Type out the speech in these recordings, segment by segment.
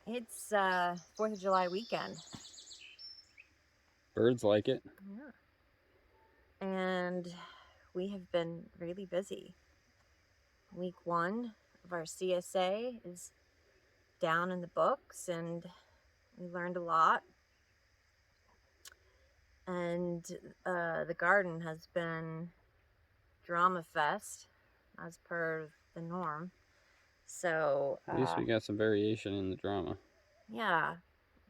It's 4th of July weekend. Birds like it. Yeah. And we have been really busy. Week 1 of our CSA is down in the books, and we learned a lot. And the garden has been drama fest as per the norm. So At least we got some variation in the drama. yeah,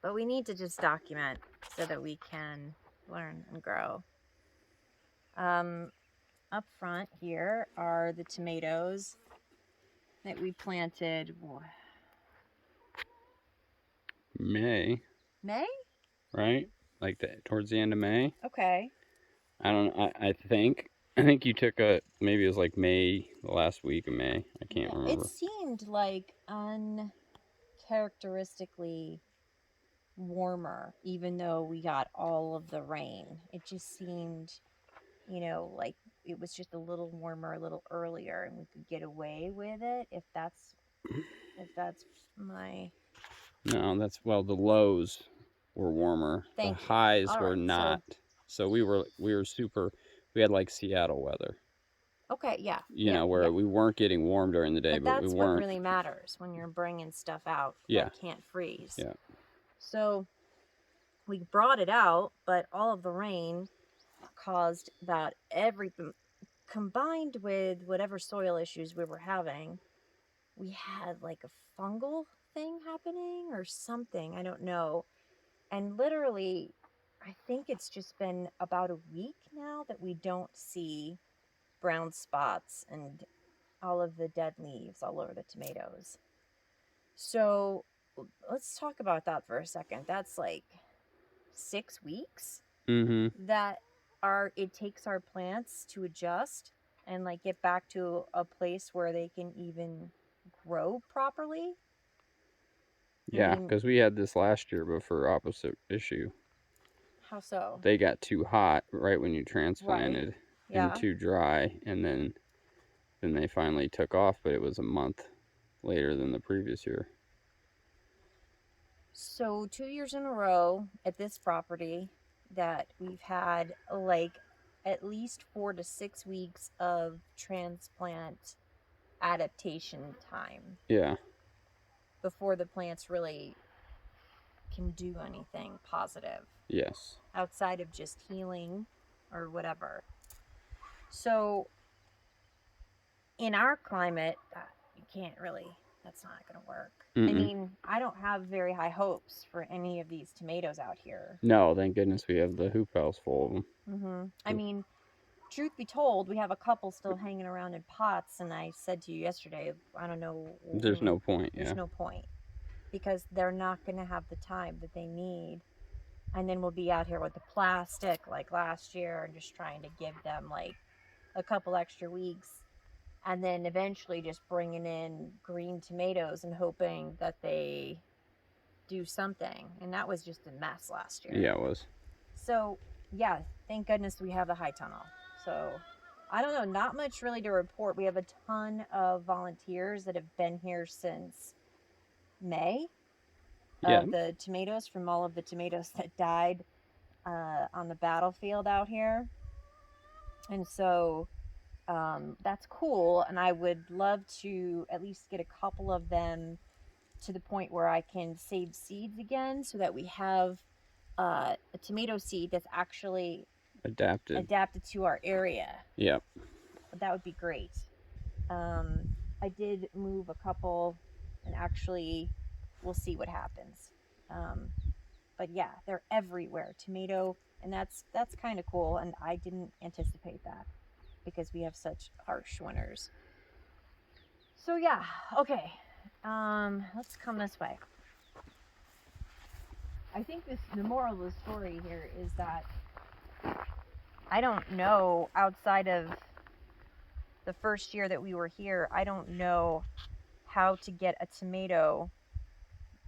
but we need to just document so that we can learn and grow. Up front here are the tomatoes that we planted. May, May? right? Like towards the end of May. Okay. I don't know. I think you took maybe it was like May, the last week of May. I can't Yeah, it remember. seemed like uncharacteristically warmer, even though we got all of the rain. It just seemed, like it was just a little warmer, a little earlier, and we could get away with it if that's my. No, the lows were warmer. Thank The you. highs All were right, not. So we were super. We had like Seattle weather. okay, yeah, Where we weren't getting warm during the day, but but we that's what weren't. really matters when you're bringing stuff out Yeah. that can't freeze. Yeah. So we brought it out, but all of the rain caused about everything, combined with whatever soil issues we were having. We had like a fungal thing happening or something, I don't know. And literally, I think it's just been about a week now that we don't see brown spots and all of the dead leaves all over the tomatoes. So let's talk about that for a second. That's like 6 weeks Mm-hmm. that it takes our plants to adjust and like get back to a place where they can even grow properly. Yeah, because we had this last year, but for opposite issue. How so? They got too hot right when you transplanted, Right. Yeah. and too dry, and then they finally took off, but it was a month later than the previous year. So 2 years in a row at this property that we've had like at least 4 to 6 weeks of transplant adaptation time. Yeah. Before the plants really can do anything positive. Yes. Outside of just healing or whatever. So in our climate, you can't really, that's not going to work. Mm-mm. I mean, I don't have very high hopes for any of these tomatoes out here. No, thank goodness we have the hoop house full of them. Mm-hmm. I mean, truth be told, we have a couple still hanging around in pots, and I said to you yesterday, I don't know. There's no point. There's no point. Because they're not going to have the time that they need. And then we'll be out here with the plastic like last year and just trying to give them like a couple extra weeks. And then eventually just bringing in green tomatoes and hoping that they do something. And that was just a mess last year. Yeah, it was. So, yeah, thank goodness we have the high tunnel. So, I don't know, not much really to report. We have a ton of volunteers that have been here since May. Of the tomatoes, from all of the tomatoes that died on the battlefield out here. And so that's cool. And I would love to at least get a couple of them to the point where I can save seeds again so that we have a tomato seed that's actually adapted to our area. Yep. That would be great. I did move a couple, and actually we'll see what happens. But yeah, they're everywhere. Tomato, and that's kind of cool. And I didn't anticipate that because we have such harsh winters. So yeah, okay. Let's come this way. I think the moral of the story here is that I don't know, outside of the first year that we were here, I don't know how to get a tomato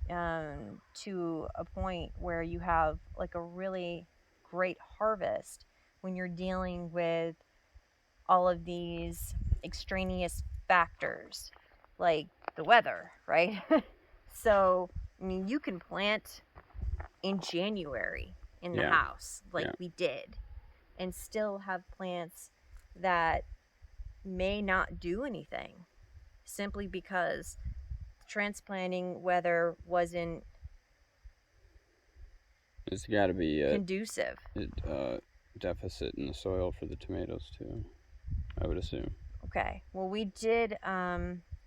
to a point where you have like a really great harvest when you're dealing with all of these extraneous factors like the weather, right? So, I mean, you can plant in January in the Yeah. house like Yeah. we did and still have plants that may not do anything simply because transplanting weather wasn't It's got to be conducive. a deficit in the soil for the tomatoes too, I would assume. Okay. Well, we did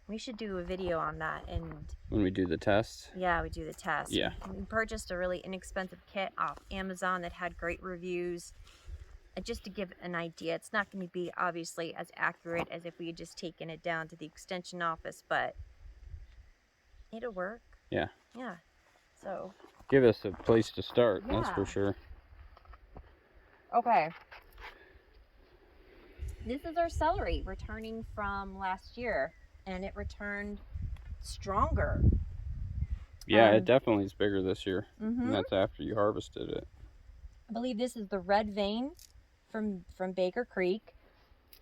we should do a video on that, and When we do the tests? yeah, we do the test. Yeah. We purchased a really inexpensive kit off Amazon that had great reviews. And just to give an idea, it's not going to be obviously as accurate as if we had just taken it down to the extension office, but it'll work. Yeah. Yeah. So. Give us a place to start, that's Yeah. for sure. Okay. This is our celery returning from last year, and it returned stronger. Yeah, it definitely is bigger this year. Mm-hmm. And that's after you harvested it. I believe this is the red vein from Baker Creek,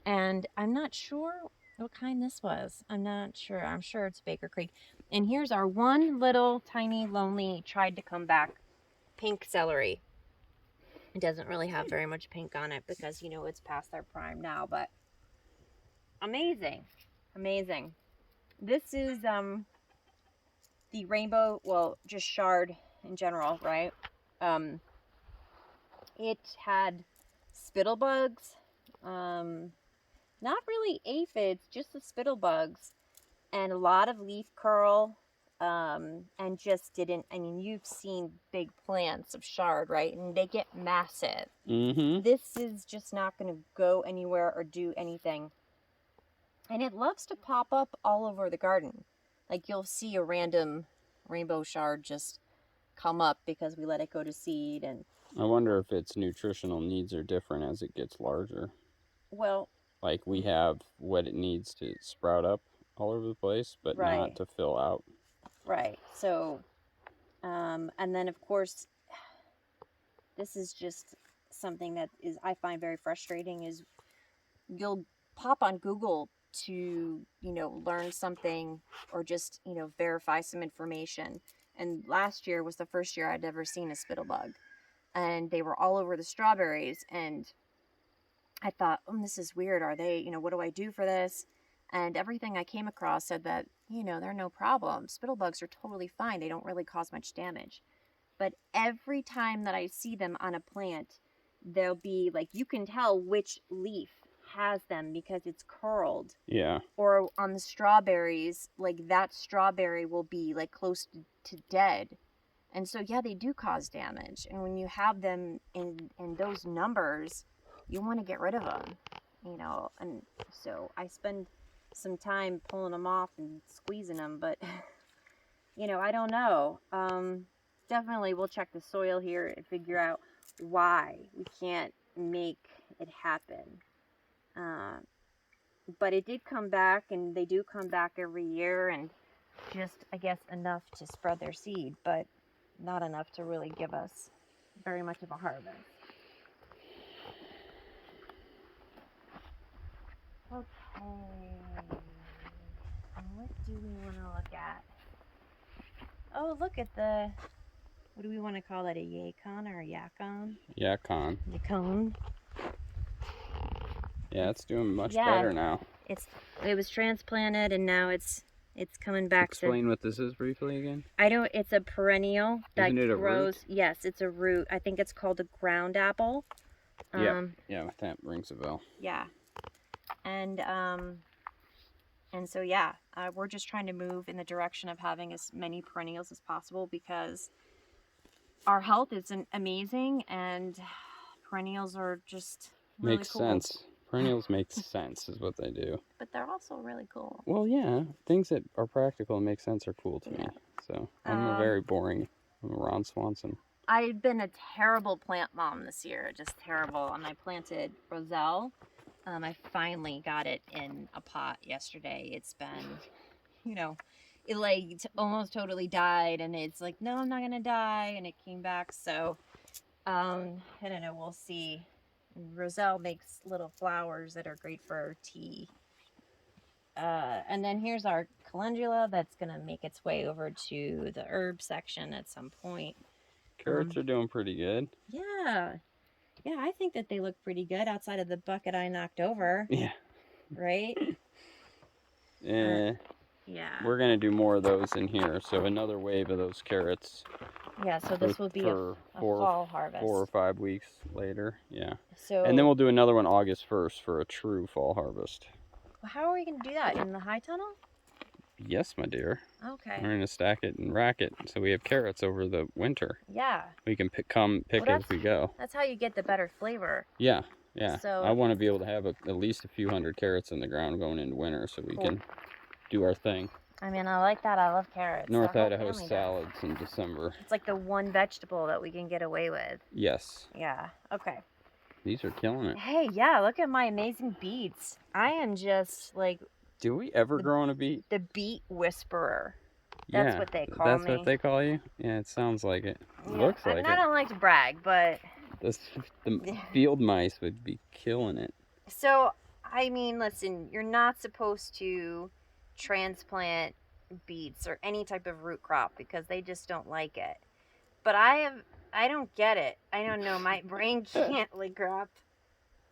and I'm not sure what kind this was. I'm not sure. I'm sure it's Baker Creek. And here's our one little tiny lonely tried to come back pink celery. It doesn't really have very much pink on it because, you know, it's past their prime now, but amazing. Amazing. This is the rainbow, well, just chard in general, right? It had spittle bugs, not really aphids, just the spittle bugs, and a lot of leaf curl, and just didn't, I mean, you've seen big plants of chard, right? And they get massive. Mm-hmm. This is just not going to go anywhere or do anything. And it loves to pop up all over the garden. Like you'll see a random rainbow chard just come up because we let it go to seed. And I wonder if its nutritional needs are different as it gets larger. well, Like we have what it needs to sprout up all over the place, but right. not to fill out. Right. So, and then of course, this is just something that is I find very frustrating is you'll pop on Google to, you know, learn something or just, you know, verify some information. And last year was the first year I'd ever seen a spittlebug. And they were all over the strawberries. And I thought, this is weird. Are they, you know, what do I do for this? And everything I came across said that, you know, they're no problem. Spittlebugs are totally fine. They don't really cause much damage. But every time that I see them on a plant, there'll be like, you can tell which leaf has them because it's curled. Yeah. Or on the strawberries, like that strawberry will be like close to dead. And so, yeah, they do cause damage. And when you have them in those numbers, you want to get rid of them, you know. And so I spend some time pulling them off and squeezing them, but, you know, I don't know. Definitely we'll check the soil here and figure out why we can't make it happen. But it did come back, and they do come back every year, and just, I guess, enough to spread their seed, but not enough to really give us very much of a harvest. Okay. What do we want to look at? Oh, look at the, what do we want to call that, a yacon or a yacon? Yacon. Yacon. Yeah, it's doing much better now. It was transplanted and now it's coming back. Explain what this is briefly again. It's a perennial that Isn't it a grows. root? Yes, it's a root. I think it's called a ground apple. Yeah, that rings a bell. Yeah. And so yeah, we're just trying to move in the direction of having as many perennials as possible because our health isn't amazing and perennials are just really Makes cool. sense. Perennials make sense is what they do. But they're also really cool. Well, yeah, things that are practical and make sense are cool to me. So I'm a Ron Swanson. I've been a terrible plant mom this year, just terrible. And I planted roselle. I finally got it in a pot yesterday. It's been, you know, it like almost totally died, and it's like, no, I'm not gonna die, and it came back. So, I don't know. We'll see. Roselle makes little flowers that are great for tea. And then here's our calendula that's going to make its way over to the herb section at some point. Carrots are doing pretty good. Yeah. Yeah, I think that they look pretty good outside of the bucket I knocked over. Yeah. Right? Yeah. We're going to do more of those in here. So another wave of those carrots. Yeah, so this will be a fall harvest. 4 or 5 weeks later. Yeah. So, and then we'll do another one August 1st for a true fall harvest. How are we going to do that? In the high tunnel? Yes, my dear. Okay. We're going to stack it and rack it so we have carrots over the winter. Yeah. We can pick as we go. That's how you get the better flavor. Yeah, yeah. So, I want to be able to have at least a few hundred carrots in the ground going into winter so we can do our thing. I mean, I like that. I love carrots. North Idaho salads in December. It's like the one vegetable that we can get away with. Yes. Yeah. Okay. These are killing it. Hey, yeah, look at my amazing beets. I am just like... Do we ever grow on a beet? The beet whisperer. That's what they call me. That's what they call you? Yeah, it sounds like it. Looks like it. I don't like to brag, but... The field mice would be killing it. So, I mean, listen, you're not supposed to transplant beets or any type of root crop because they just don't like it. But I don't get it. I don't know. My brain can't like wrap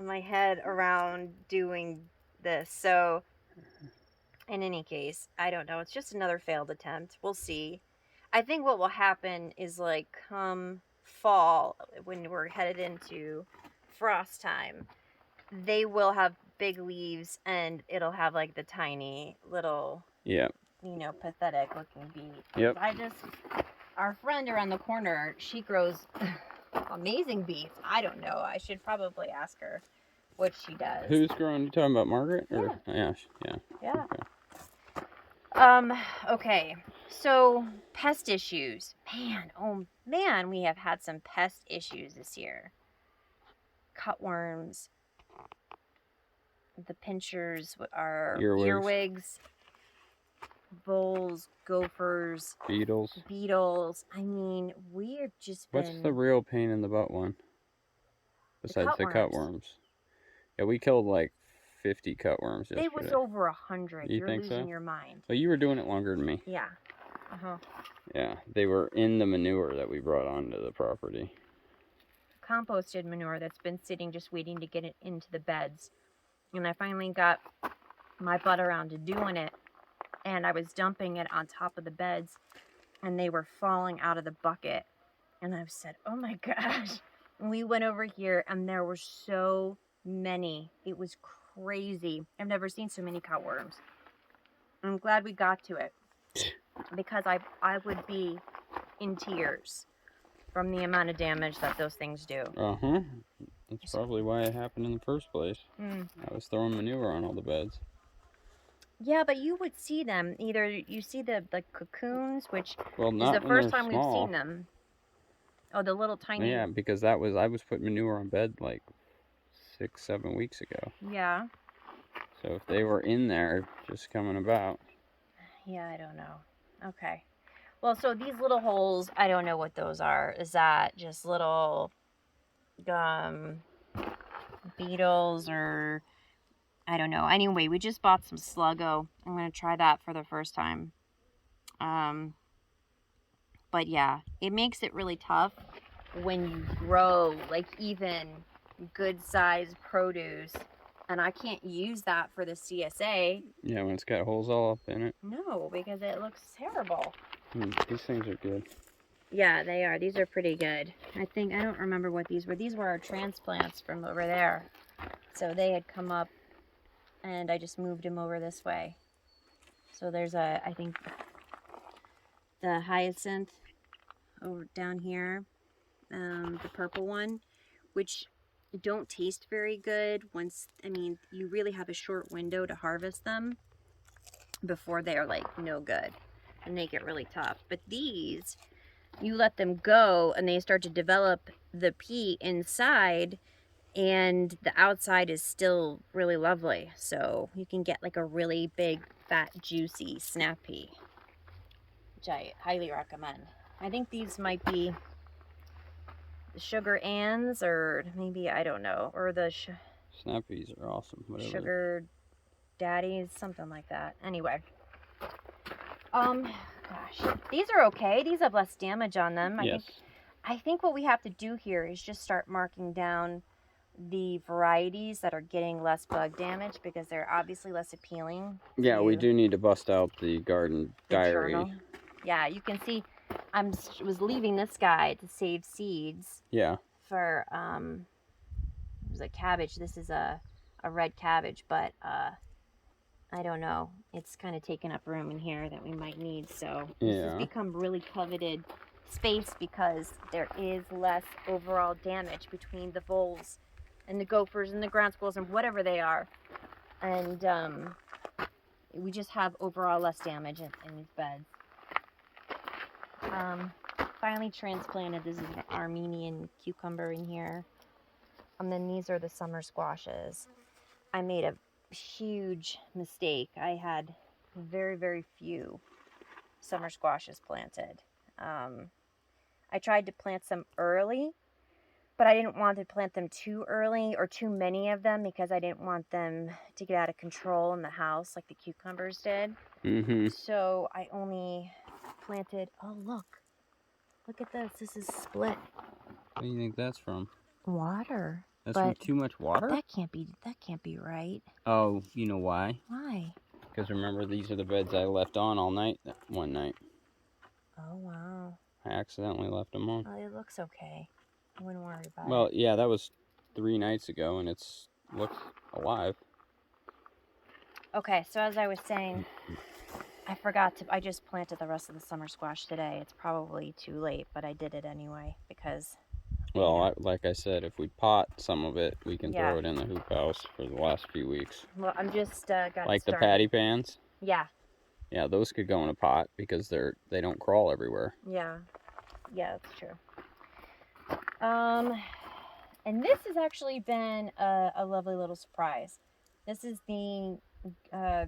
my head around doing this. So, in any case, I don't know. It's just another failed attempt. We'll see. I think what will happen is like come fall, when we're headed into frost time, they will have big leaves and it'll have like the tiny little, pathetic looking beet. Yep. Our friend around the corner, she grows amazing beets. I don't know. I should probably ask her what she does. Who's growing? You talking about Margaret? Or? Yeah. Yeah. Okay. So pest issues. Man, we have had some pest issues this year. Cutworms. The pinchers are earwigs. Voles, gophers, beetles. I mean, we've just been... What's the real pain in the butt one? Besides the cutworms. Yeah, we killed like 50 cutworms yesterday. It was over 100. You're losing so? Your mind. Well, you were doing it longer than me. Yeah. Yeah, they were in the manure that we brought onto the property. Composted manure that's been sitting just waiting to get it into the beds. And I finally got my butt around to doing it. And I was dumping it on top of the beds. And they were falling out of the bucket. And I said, oh my gosh. And we went over here and there were so many. It was crazy. I've never seen so many cutworms. I'm glad we got to it. Because I would be in tears from the amount of damage that those things do. That's probably why it happened in the first place. I was throwing manure on all the beds. Yeah, but you would see them. Either you see the cocoons, which is the first time we've seen them. Oh, the little tiny... Yeah, because I was putting manure on bed like 6-7 weeks ago. Yeah. So if they were in there, just coming about. Yeah, I don't know. Okay. Well, so these little holes, I don't know what those are. Is that just little beetles or... I don't know. Anyway, we just bought some Sluggo. I'm going to try that for the first time. But yeah, it makes it really tough when you grow like even good sized produce. And I can't use that for the CSA. Yeah, when it's got holes all up in it. No, because it looks terrible. These things are good. Yeah, they are. These are pretty good. I don't remember what these were. These were our transplants from over there. So they had come up and I just moved them over this way. So there's I think the hyacinth over down here, the purple one, which don't taste very good you really have a short window to harvest them before they're like no good and they get really tough. But these, you let them go and they start to develop the pea inside and the outside is still really lovely. So you can get like a really big, fat, juicy snap pea, which I highly recommend. I think these might be the Sugar Anns, or maybe, I don't know, or the snap peas are awesome. Whatever. Sugar Daddies, something like that. Anyway, Gosh, these are okay. These have less damage on them. Yes. I think what we have to do here is just start marking down the varieties that are getting less bug damage because they're obviously less appealing. Yeah, we to do need to bust out the garden the diary. journal. Yeah, you can see was leaving this guy to save seeds. Yeah. For it was a cabbage. This is a red cabbage, but I don't know. It's kind of taking up room in here that we might need. So this has become really coveted space because there is less overall damage between the voles and the gophers and the ground squirrels and whatever they are. And we just have overall less damage in these beds. Finally transplanted. This is an Armenian cucumber in here. And then these are the summer squashes. I made a huge mistake. I had very, very few summer squashes planted. I tried to plant some early, but I didn't want to plant them too early or too many of them because I didn't want them to get out of control in the house like the cucumbers did. Mm-hmm. So I only planted, oh look at this. This is split. What do you think that's from? Water. That's from too much water? That can't be right. Oh, you know why? Why? Because remember, these are the beds I left on all night one night. Oh, wow. I accidentally left them on. Well, it looks okay. I wouldn't worry about it. Well, yeah, that was 3 nights ago, and looks alive. Okay, so as I was saying, I just planted the rest of the summer squash today. It's probably too late, but I did it anyway because... Well, like I said, if we pot some of it, we can throw it in the hoop house for the last few weeks. Well, I'm just got like started. The patty pans? Yeah. Yeah, those could go in a pot because they don't crawl everywhere. Yeah. Yeah, that's true. And this has actually been a lovely little surprise. This is the, I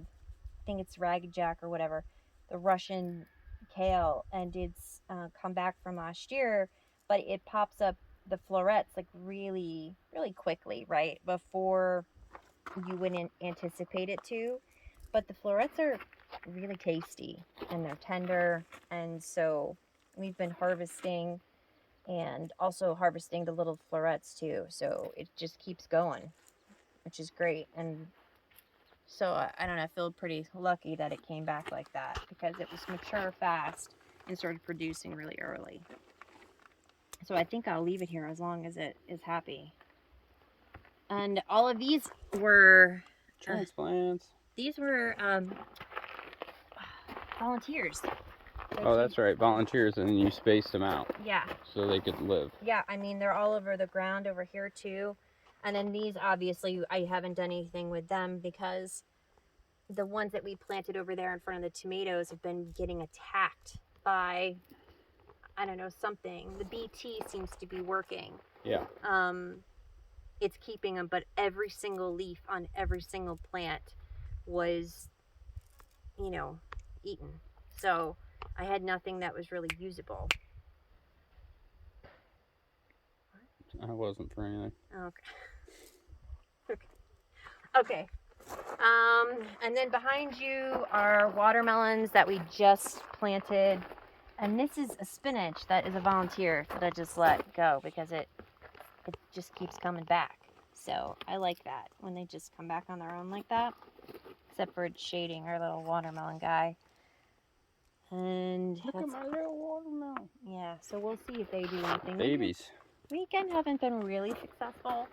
think it's ARGGH or whatever, the Russian kale, and it's come back from last year, but it pops up the florets like really, really quickly, right? Before you wouldn't anticipate it to. But the florets are really tasty and they're tender, and so we've been harvesting and also harvesting the little florets too, so it just keeps going, which is great. And so I don't know, I feel pretty lucky that it came back like that because it was mature fast and started producing really early. So I think I'll leave it here as long as it is happy. And all of these were transplants. These were volunteers. Oh, that's right, volunteers, and then you spaced them out. Yeah. So they could live. Yeah, I mean, they're all over the ground over here too. And then these, obviously, I haven't done anything with them because the ones that we planted over there in front of the tomatoes have been getting attacked by, I don't know, something. The BT seems to be working. Yeah. It's keeping them, but every single leaf on every single plant was, you know, eaten. So I had nothing that was really usable. I wasn't for anything. Okay. Okay. And then behind you are watermelons that we just planted. And this is a spinach that is a volunteer that I just let go because it just keeps coming back. So I like that when they just come back on their own like that. Except for it's shading our little watermelon guy. And look at my little watermelon. Yeah, so we'll see if they do anything. Babies. We again haven't been really successful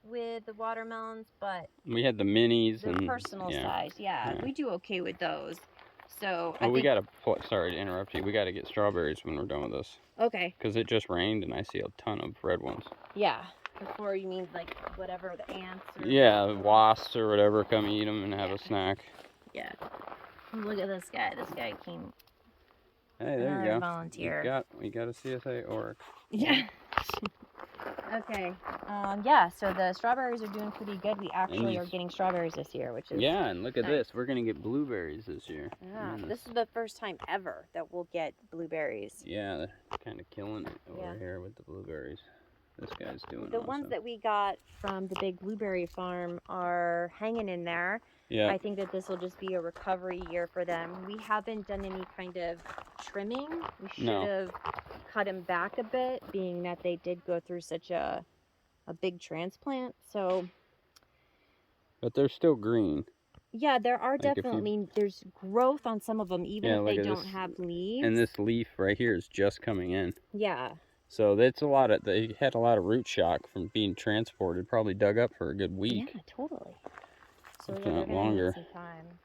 with the watermelons, but we had the minis the and personal size. Yeah, we do okay with those. So well, we gotta. Sorry to interrupt you. We gotta get strawberries when we're done with this. Okay. Because it just rained and I see a ton of red ones. Yeah. Before you mean like whatever, the ants? Or yeah, wasps or whatever come eat them and have a snack. Yeah. Look at this guy. This guy came. Hey, there you go. Volunteer. We got a CSA org. Yeah. Okay. Yeah, so the strawberries are doing pretty good. We actually are getting strawberries this year, which is and look at this. We're going to get blueberries this year. Yeah, this is the first time ever that we'll get blueberries. Yeah, they're kind of killing it over here with the blueberries. This guy's doing the ones that we got from the big blueberry farm are hanging in there. Yeah. I think that this will just be a recovery year for them. We haven't done any kind of trimming. We should No. have cut them back a bit, being that they did go through such a big transplant. So But they're still green. yeah, there are Like if you, definitely, there's growth on some of them, even yeah, if look they at don't this, have leaves. and this leaf right here is just coming in. Yeah. So that's a lot of, they had a lot of root shock from being transported, probably dug up for a good week. Yeah, totally. So If yeah, they're not gonna need longer. some time.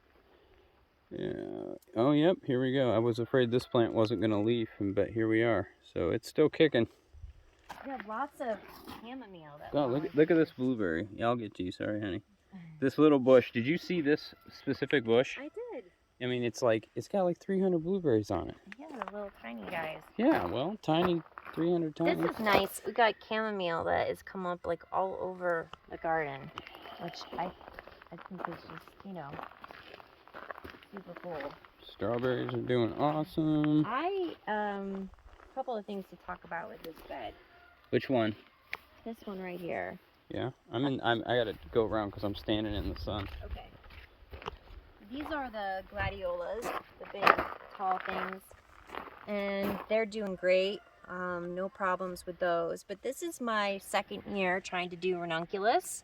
Yeah. Oh, yep. Here we go. I was afraid this plant wasn't going to leaf, but here we are. So it's still kicking. We have lots of chamomile that Oh, look at this blueberry. Yeah, I'll get to you. Sorry, honey. This little bush. Did you see this specific bush? I did. I mean, it's got like 300 blueberries on it. Yeah, the little tiny guys. Yeah, well, tiny, 300 tiny. This is nice. We got chamomile that has come up like all over the garden, which I think is just, you know, super cool. Strawberries are doing awesome. A couple of things to talk about with this bed. Which one? This one right here. Yeah, I gotta go around because I'm standing in the sun. Okay. These are the gladiolas, the big tall things, and they're doing great. No problems with those. But this is my second year trying to do ranunculus,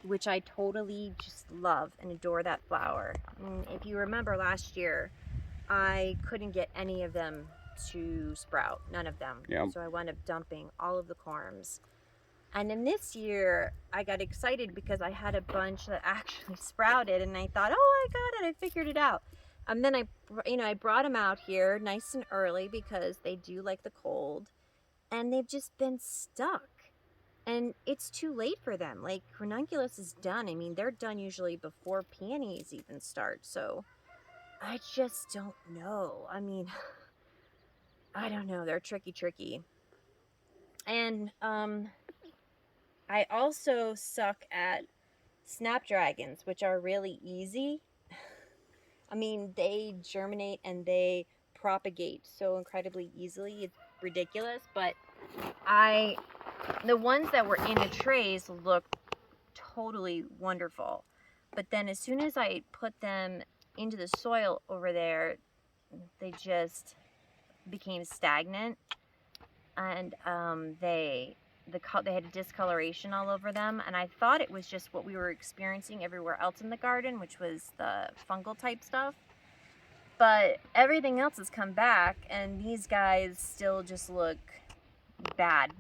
which I totally just love and adore that flower. And if you remember last year, I couldn't get any of them to sprout, none of them. Yep. So I wound up dumping all of the corms. And then this year, I got excited because I had a bunch that actually sprouted, and I thought, oh, I got it, I figured it out. And then I brought them out here nice and early because they do like the cold, and they've just been stuck. And it's too late for them. Like, ranunculus is done. I mean, they're done usually before peonies even start. So I just don't know. I mean, I don't know. They're tricky. And I also suck at snapdragons, which are really easy. I mean, they germinate and they propagate so incredibly easily. It's ridiculous. But the ones that were in the trays looked totally wonderful. But then as soon as I put them into the soil over there, they just became stagnant. And they had discoloration all over them, and I thought it was just what we were experiencing everywhere else in the garden, which was the fungal type stuff. But everything else has come back, and these guys still just look bad.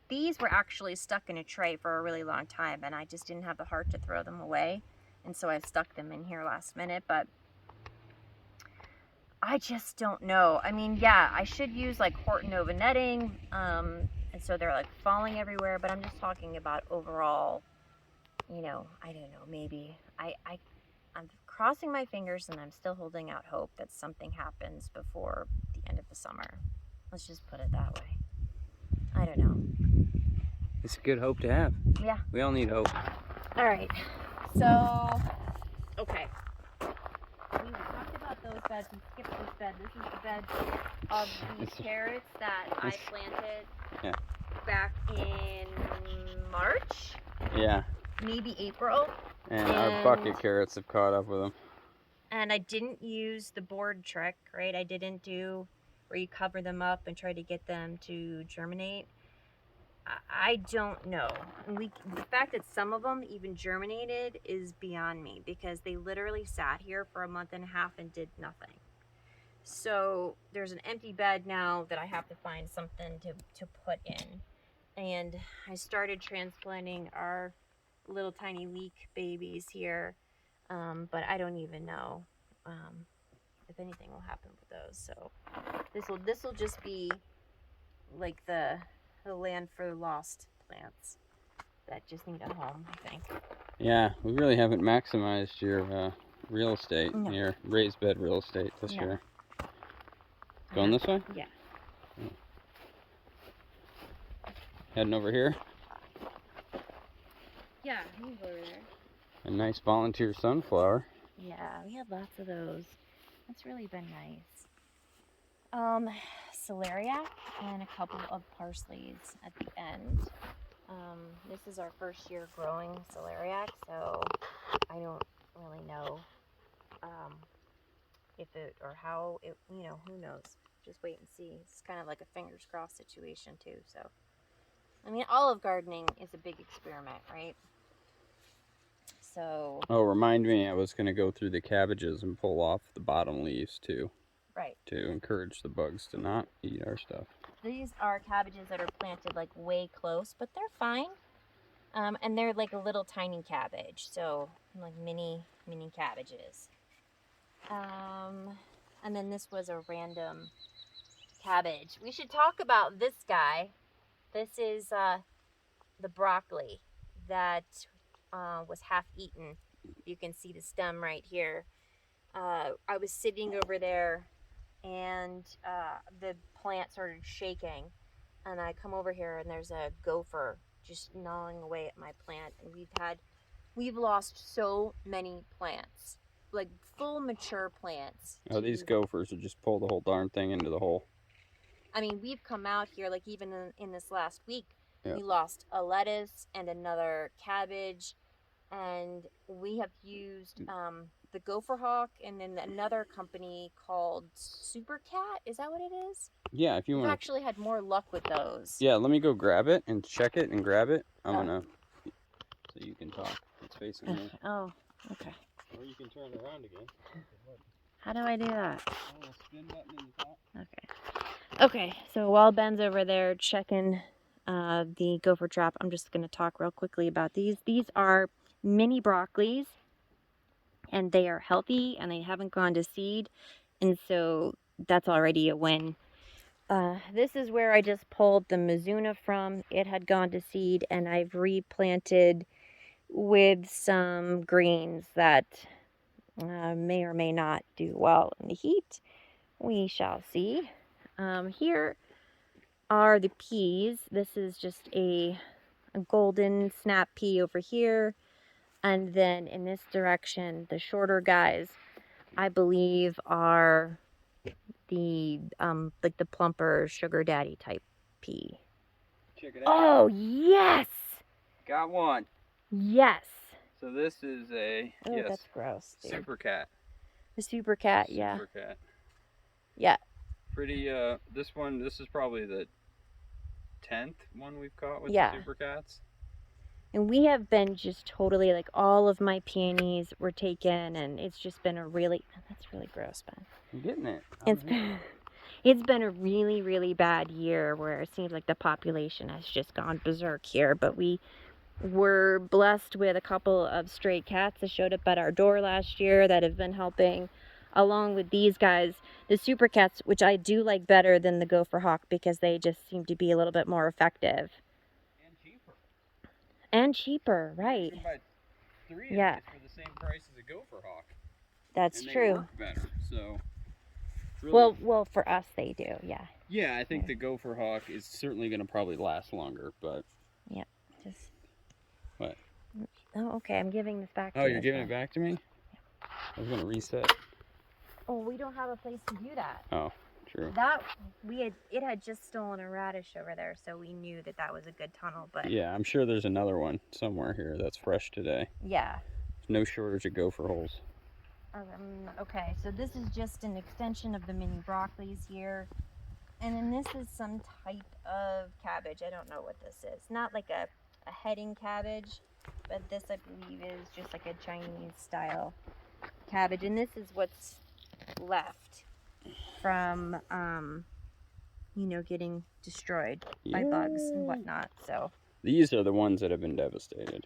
These were actually stuck in a tray for a really long time, and I just didn't have the heart to throw them away, and so I stuck them in here last minute. But I just don't know. I mean, yeah, I should use like Horton Nova netting, and so they're like falling everywhere, but I'm just talking about overall, you know, I don't know, maybe. I'm crossing my fingers, and I'm still holding out hope that something happens before the end of the summer. Let's just put it that way. I don't know. It's a good hope to have. Yeah. We all need hope. All right. So, okay. We talked about those beds. We skipped this bed. This is the bed of these carrots that I planted back in March. Yeah. Maybe April. And our bucket carrots have caught up with them. And I didn't use the board trick, right? I didn't do where you cover them up and try to get them to germinate. I don't know. And the fact that some of them even germinated is beyond me, because they literally sat here for a month and a half and did nothing. So there's an empty bed now that I have to find something to put in. And I started transplanting our little tiny leek babies here, but I don't even know if anything will happen with those. So this will just be like the land for lost plants that just need a home, I think. Yeah, we really haven't maximized your real estate, your raised bed real estate this year. Going this way? Yeah. Heading over here? Yeah, move over there. A nice volunteer sunflower. Yeah, we had lots of those. That's really been nice. Celeriac and a couple of parsleys at the end. This is our first year growing celeriac, so I don't really know if it or how it, you know, who knows. Just wait and see. It's kind of like a fingers crossed situation too. So, I mean, olive gardening is a big experiment, right? So. Oh, remind me, I was going to go through the cabbages and pull off the bottom leaves too. Right. To encourage the bugs to not eat our stuff. These are cabbages that are planted like way close, but they're fine. And they're like a little tiny cabbage, so like mini cabbages. And then this was a random cabbage. We should talk about this guy. This is the broccoli that was half eaten. You can see the stem right here. I was sitting over there and the plant started shaking, and I come over here and there's a gopher just gnawing away at my plant, and we've lost so many plants, like full mature plants. Oh, these gophers would just pull the whole darn thing into the hole. I mean, we've come out here, like even in this last week, yeah. We lost a lettuce and another cabbage, and we have used the Gopher Hawk and then another company called Super Cat. Is that what it is? Yeah, if you want. We've actually had more luck with those. Yeah, let me go grab it and check it and grab it. I'm gonna, so you can talk. It's facing me. Oh, okay. Or you can turn it around again. How do I do that? Oh, spin button in the top. Okay. Okay, so while Ben's over there checking the gopher trap, I'm just going to talk real quickly about these. These are mini broccolis, and they are healthy, and they haven't gone to seed, and so that's already a win. This is where I just pulled the Mizuna from. It had gone to seed, and I've replanted with some greens that may or may not do well in the heat. We shall see. Here are the peas. This is just a golden snap pea over here. And then in this direction, the shorter guys, I believe, are the like the plumper sugar daddy type pea. Check it out. Oh, yes! Got one. Yes. So this is a, oh, that's gross, dude. Super Cat. The Super Cat, yeah. Super Cat. Yeah. Pretty, this is probably the 10th one we've caught with the Super Cats. And we have been just totally, like, all of my peonies were taken, and it's just been a really, that's really gross, Ben. I'm getting it. It's been a really, really bad year where it seems like the population has just gone berserk here, but we were blessed with a couple of stray cats that showed up at our door last year that have been helping, along with these guys, the Super Cats, which I do like better than the Gopher Hawk because they just seem to be a little bit more effective. And cheaper, right. You can buy 3 of these for the same price as a Gopher Hawk. That's and true. They work better, so. Really, well, for us they do, yeah. Yeah, I think the Gopher Hawk is certainly going to probably last longer, but. Yeah, just. What? Oh, okay. I'm giving this back to you. Oh, you. you're giving it back to me? Yeah. I was going to reset. Oh, we don't have a place to do that. Oh, true. It had just stolen a radish over there, so we knew that was a good tunnel, but. Yeah, I'm sure there's another one somewhere here that's fresh today. Yeah. There's no shortage of gopher holes. Okay, so this is just an extension of the mini broccolis here. And then this is some type of cabbage. I don't know what this is. Not like a heading cabbage, but this I believe is just like a Chinese style cabbage. And this is what's left from, getting destroyed by bugs and whatnot. So these are the ones that have been devastated.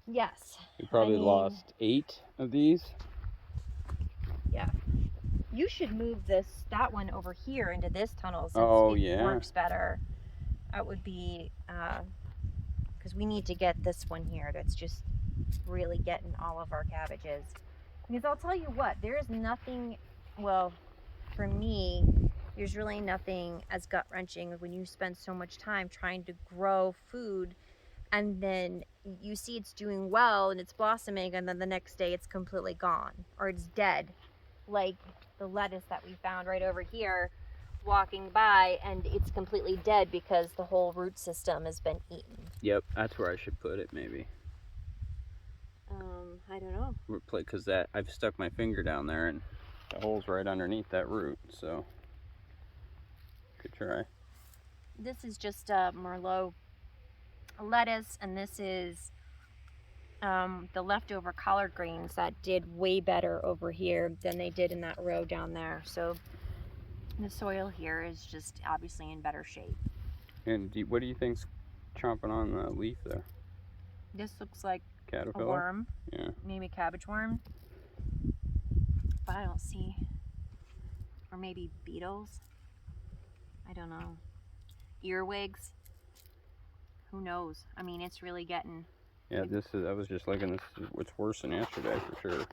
Yes. We probably lost 8 of these. Yeah. You should move that one over here into this tunnel since it works better. That would be, because we need to get this one here that's just really getting all of our cabbages. Because I'll tell you what, there is nothing, well, for me, there's really nothing as gut-wrenching when you spend so much time trying to grow food and then you see it's doing well and it's blossoming and then the next day it's completely gone or it's dead. Like the lettuce that we found right over here walking by, and it's completely dead because the whole root system has been eaten. Yep, that's where I should put it maybe. I don't know. Because that I've stuck my finger down there and the hole's right underneath that root, so could try. This is just Merlot lettuce, and this is the leftover collard greens that did way better over here than they did in that row down there. So the soil here is just obviously in better shape. And what do you think's chomping on the leaf there? This looks like Caterpillar? a worm. Yeah. Maybe cabbage worm. But I don't see. Or maybe beetles. I don't know. Earwigs. Who knows? I mean, it's really getting... Yeah, I was just looking, this is what's worse than yesterday for sure.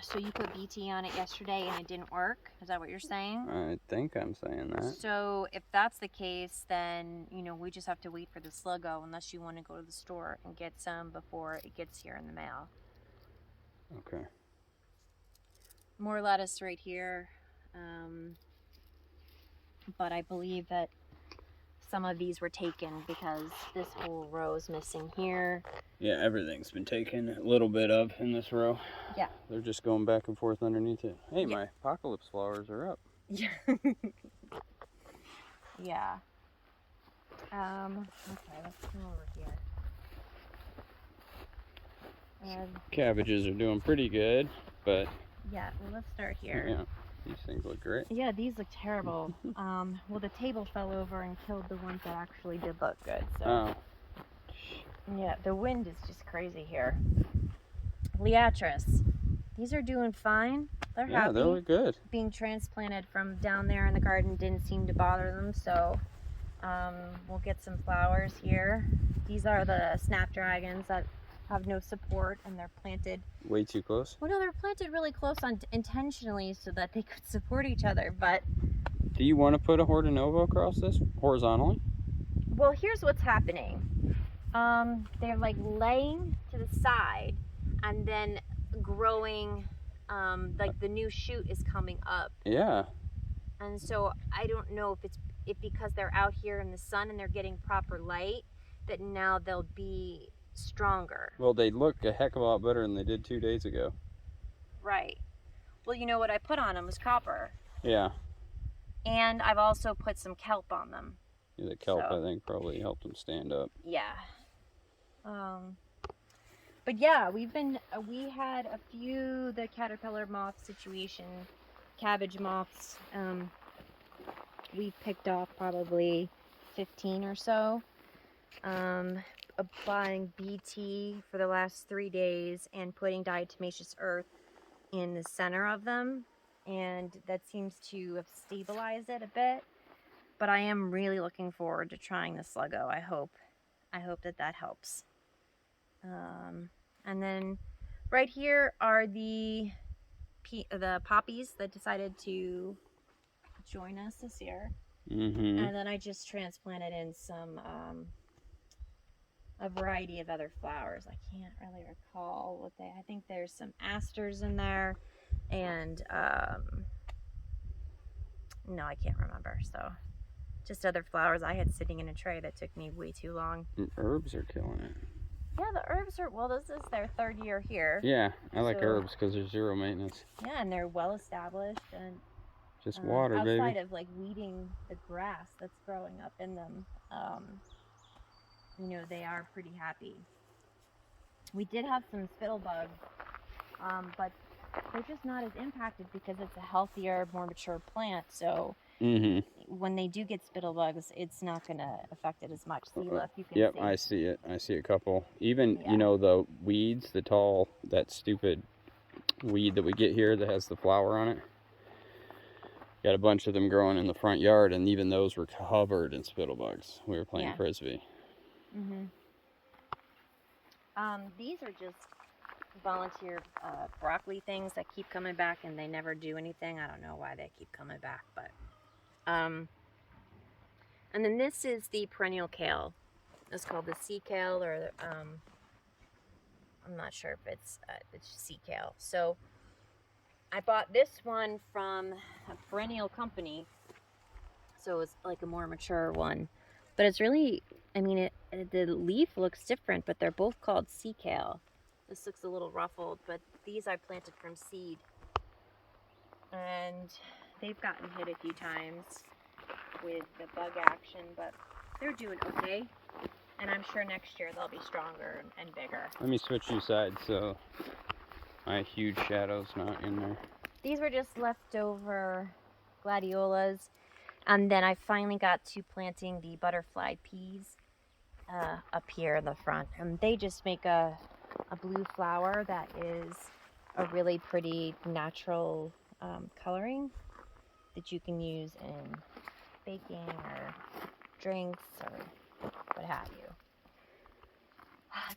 So you put BT on it yesterday and it didn't work? Is that what you're saying? I think I'm saying that. So if that's the case, then, you know, we just have to wait for the sluggo unless you want to go to the store and get some before it gets here in the mail. Okay. More lettuce right here. But I believe that some of these were taken because this whole row is missing here. Yeah, everything's been taken a little bit of in this row. Yeah. They're just going back and forth underneath it. Hey, Yeah. my apocalypse flowers are up. Yeah. Yeah. Okay, let's come over here. Cabbages are doing pretty good, but... Yeah, well, let's start here. Yeah, these things look great. Yeah, these look terrible. Well, the table fell over and killed the ones that actually did look good. So. Oh. Yeah, the wind is just crazy here. Leatris. These are doing fine. They're happy. Yeah, they look good. Being transplanted from down there in the garden didn't seem to bother them, so we'll get some flowers here. These are the snapdragons that have no support, and they're planted way too close. Well, no, they're planted really close intentionally so that they could support each other. But do you want to put a Horta Nova across this horizontally? Well, here's what's happening. They're like laying to the side and then growing, like the new shoot is coming up. Yeah. And so I don't know if because they're out here in the sun and they're getting proper light, that now they'll be stronger. Well, they look a heck of a lot better than they did 2 days ago. Right. Well, you know what I put on them was copper. Yeah. And I've also put some kelp on them. Yeah, the kelp, I think, probably helped them stand up. Yeah. But yeah, we had a few, the caterpillar moth situation, cabbage moths. We picked off probably 15 or so. Applying BT for the last 3 days and putting diatomaceous earth in the center of them, and that seems to have stabilized it a bit. But I am really looking forward to trying the sluggo. I hope that helps. And then right here are the poppies that decided to join us this year. Mm-hmm. And then I just transplanted in some a variety of other flowers. I can't really recall what I think there's some asters in there, and no, I can't remember. So just other flowers I had sitting in a tray that took me way too long. And herbs are killing it. Yeah, the herbs are, well, this is their 3rd year here. Yeah, I like herbs because there's 0 maintenance. Yeah, and they're well established, and just water, baby. Outside of like weeding the grass that's growing up in them, you know, they are pretty happy. We did have some spittle bugs, but they're just not as impacted because it's a healthier, more mature plant. So when they do get spittle bugs, it's not going to affect it as much. See, look, you can yep, see. I see it. I see a couple. Even, you know, the weeds, the tall, that stupid weed that we get here that has the flower on it. Got a bunch of them growing in the front yard, and even those were covered in spittle bugs. We were playing frisbee. These are just volunteer broccoli things that keep coming back, and they never do anything. I don't know why they keep coming back, but and then this is the perennial kale. It's called the sea kale, or I'm not sure if it's sea kale. So I bought this one from a perennial company, so it's like a more mature one, but it's really, I mean, the leaf looks different, but they're both called sea kale. This looks a little ruffled, but these I planted from seed. And they've gotten hit a few times with the bug action, but they're doing okay. And I'm sure next year they'll be stronger and bigger. Let me switch you sides so my huge shadow's not in there. These were just leftover gladiolas. And then I finally got to planting the butterfly peas up here in the front. And they just make a blue flower that is a really pretty natural coloring that you can use in baking or drinks or what have you.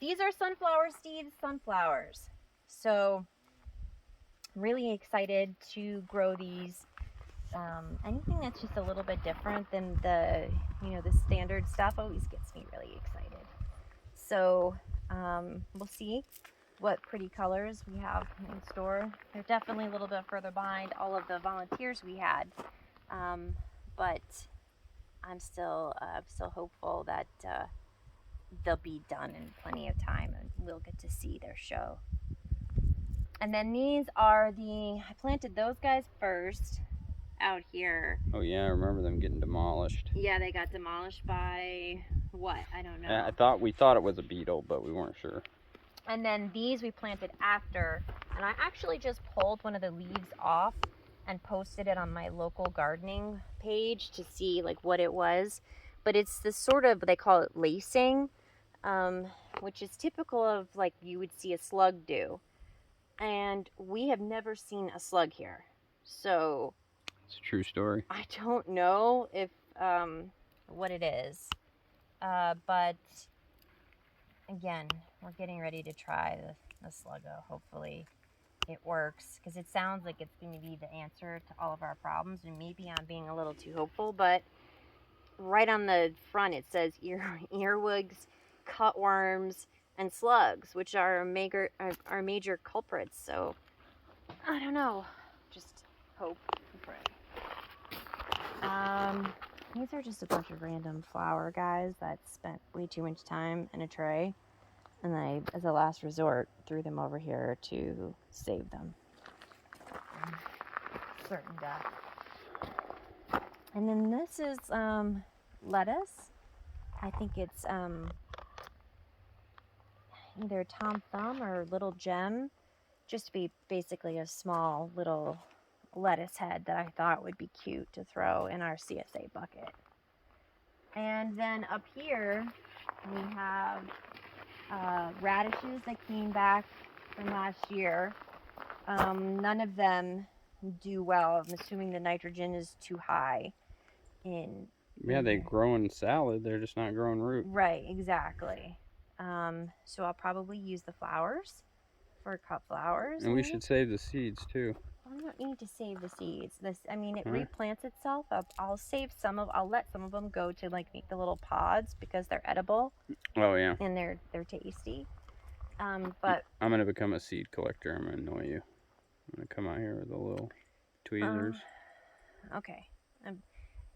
These are sunflower seeds, sunflowers. So really excited to grow these. Anything that's just a little bit different than the standard stuff always gets me really excited. So we'll see what pretty colors we have in store. They're definitely a little bit further behind all of the volunteers we had, but I'm still hopeful that they'll be done in plenty of time and we'll get to see their show. And then these are I planted those guys first out here. Oh yeah, I remember them getting demolished. Yeah, they got demolished by what? I don't know. We thought it was a beetle, but we weren't sure. And then these we planted after, and I actually just pulled one of the leaves off and posted it on my local gardening page to see like what it was. But it's this sort of, they call it lacing, which is typical of like you would see a slug do. And we have never seen a slug here. So it's a true story. I don't know if what it is. But again, we're getting ready to try the sluggo. Hopefully it works, because it sounds like it's going to be the answer to all of our problems, and maybe I'm being a little too hopeful, but right on the front it says earwigs, cutworms, and slugs, which are major culprits. So I don't know, just hope and pray. These are just a bunch of random flower guys that spent way too much time in a tray, and I, as a last resort, threw them over here to save them. Certain death. And then this is lettuce. I think it's either Tom Thumb or Little Gem, just to be basically a small little lettuce head that I thought would be cute to throw in our CSA bucket. And then up here we have radishes that came back from last year. None of them do well. I'm assuming the nitrogen is too high yeah, they grow in salad, they're just not growing root. Right, exactly. So I'll probably use the flowers for cut flowers. And we should save the seeds too. I don't need to save the seeds. It replants itself. I'll let some of them go to like make the little pods because they're edible. Oh yeah. And they're tasty. But I'm gonna become a seed collector. I'm gonna annoy you. I'm gonna come out here with the little tweezers. Okay.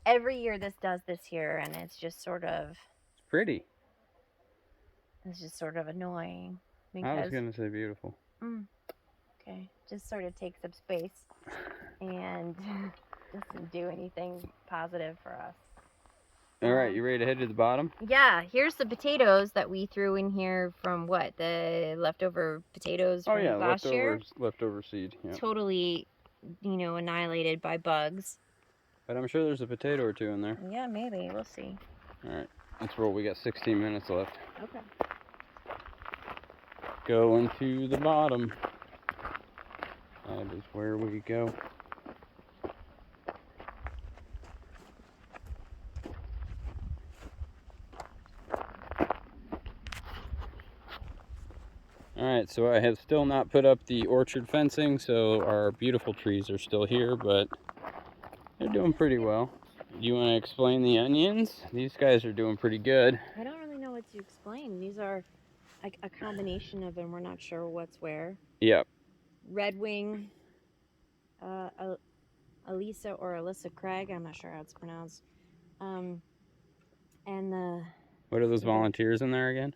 Every year this does this here, and it's just sort of. It's pretty. It's just sort of annoying. I was gonna say beautiful. Okay, just sort of takes up space and doesn't do anything positive for us. All right, you ready to head to the bottom? Yeah, here's the potatoes that we threw in here from the leftover potatoes from last year. Leftover seed. Yeah. Totally, annihilated by bugs. But I'm sure there's a potato or two in there. Yeah, maybe. We'll see. All right, let's roll. We got 16 minutes left. Okay. Going to the bottom. That is where we go. Alright, so I have still not put up the orchard fencing, so our beautiful trees are still here, but they're doing pretty well. Do you want to explain the onions? These guys are doing pretty good. I don't really know what to explain. These are like a combination of them. We're not sure what's where. Yep. Red wing, Alyssa Craig, I'm not sure how it's pronounced. And what are those volunteers in there again?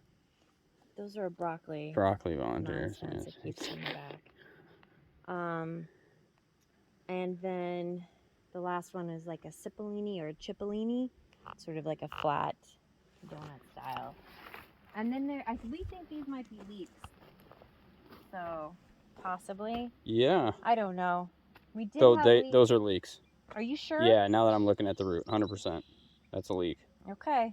Those are broccoli. Broccoli volunteers. Nonsense. Yes. It keeps coming back. And then the last one is like a cipollini or a cipollini, sort of like a flat donut style. And then we think these might be leeks. So possibly. Yeah. I don't know. We did So have those are leeks. Are you sure? Yeah, now that I'm looking at the root, 100%. That's a leek. Okay.